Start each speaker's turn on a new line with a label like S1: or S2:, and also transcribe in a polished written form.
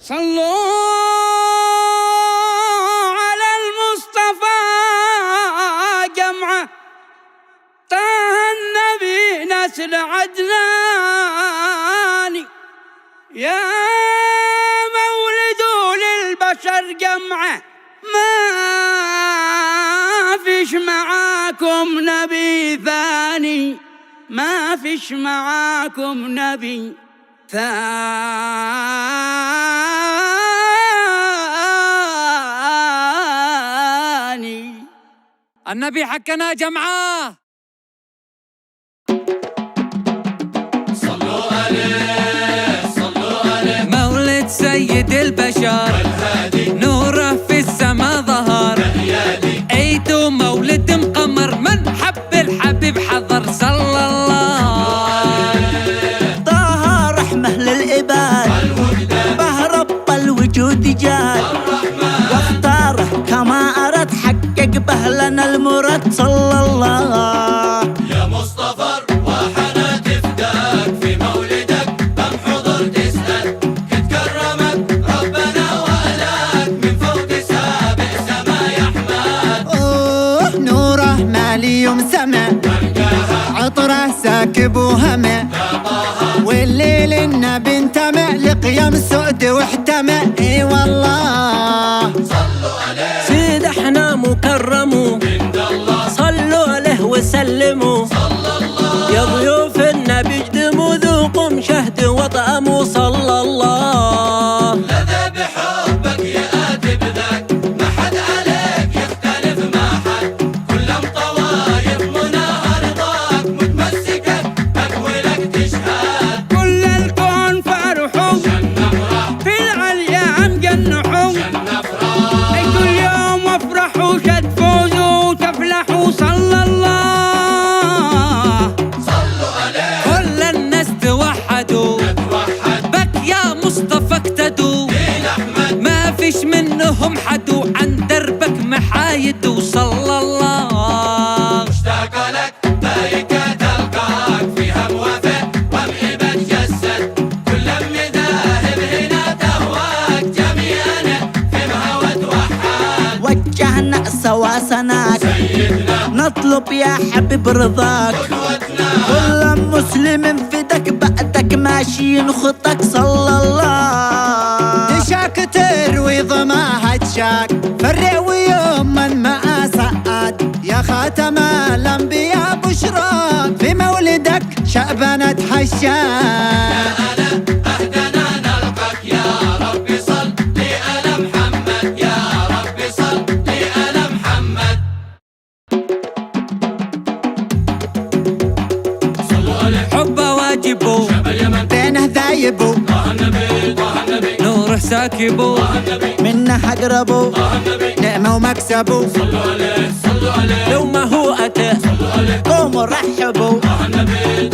S1: صلوا على المصطفى جمعة، طه النبي نسل عدناني، يا مولد للبشر جمعة، ما فيش معاكم نبي ثاني، ما فيش معاكم نبي ثاني.
S2: النبي حقنا جمعة.
S3: صلوا عليه صلوا عليه،
S2: مولد سيد البشر
S3: والهادي
S2: نوره في السما ظهر،
S3: الأيادي
S2: عيد مولد مقمر، من حب الحبيب حضر. صلى الله
S4: طه رحمة للعباد، به رب الوجود جاد، واختاره كما أراد، حقق به لنا المراد. صلى الله
S3: يا مصطفى روحنا تفداك، في مولدك كم حضر تسأل، قد كرمك ربنا وألاك، من فوق سابع سما يحمد.
S4: نوره مالي يوم سما، عطره ساكب وهمه، والليل النبي انتمى لقيام سعد واحتمى. اي والله
S3: صلوا عليه
S4: سيد احنا مكرموا،
S3: عند الله
S4: صلوا عليه وسلموا،
S3: صلى الله.
S4: يا ضيوف النبي اجدموا ذوقوا شهد وطعموا. صلى الله
S3: لذا بحبك يأتي بذاك، ما حد عليك يختلف ما حد، كل طوايف مناها رضاك، متمسكة بك ولك تشهد.
S1: كل الكون فرحوا
S3: نفرح
S1: في العليام جنحوا،
S3: نفرح
S1: كل يوم افرحوا شد فوزوا وتفلحوا. صلى الله
S3: صلوا عليه
S2: كل الناس توحدوا،
S3: توحد
S2: بك يا مصطفى اقتدوا،
S3: دين أحمد
S2: ما فيش منهم حدو، عن دربك محايد. وصلى الله
S3: مشتاق لك بايكة تلقاك، فيها موافق ومهبة جسد، كل مذاهب هنا تهواك، جميعنا في مهوى توحد.
S4: وجهنا سواسناك،
S3: سيدنا
S4: نطلب يا حبيب رضاك،
S3: قدوتنا
S4: كل مسلم فدك بعدك ماشيين خطك. صلى الله تشاك تروي ضماها تشاك، فرع يوم من ما سعد، يا خاتم الانبياء بشراك، في مولدك شعبنا تحشاك.
S3: أنا أهدنا نلقاك، يا رب صل على محمد، يا رب صل على محمد. صلوا عليه
S2: حبه واجبه،
S3: اليمن
S4: بينه ذايبو،
S3: طه النبي طه النبي
S2: نوره ساكبه،
S3: طه النبي
S4: منه اقربو،
S3: طه النبي.
S4: نعمه ومكسبو،
S3: صلوا عليه صلوا عليه،
S4: لو ما هو اتى
S3: صلوا عليه
S4: قوموا رحبوا،
S3: طه النبي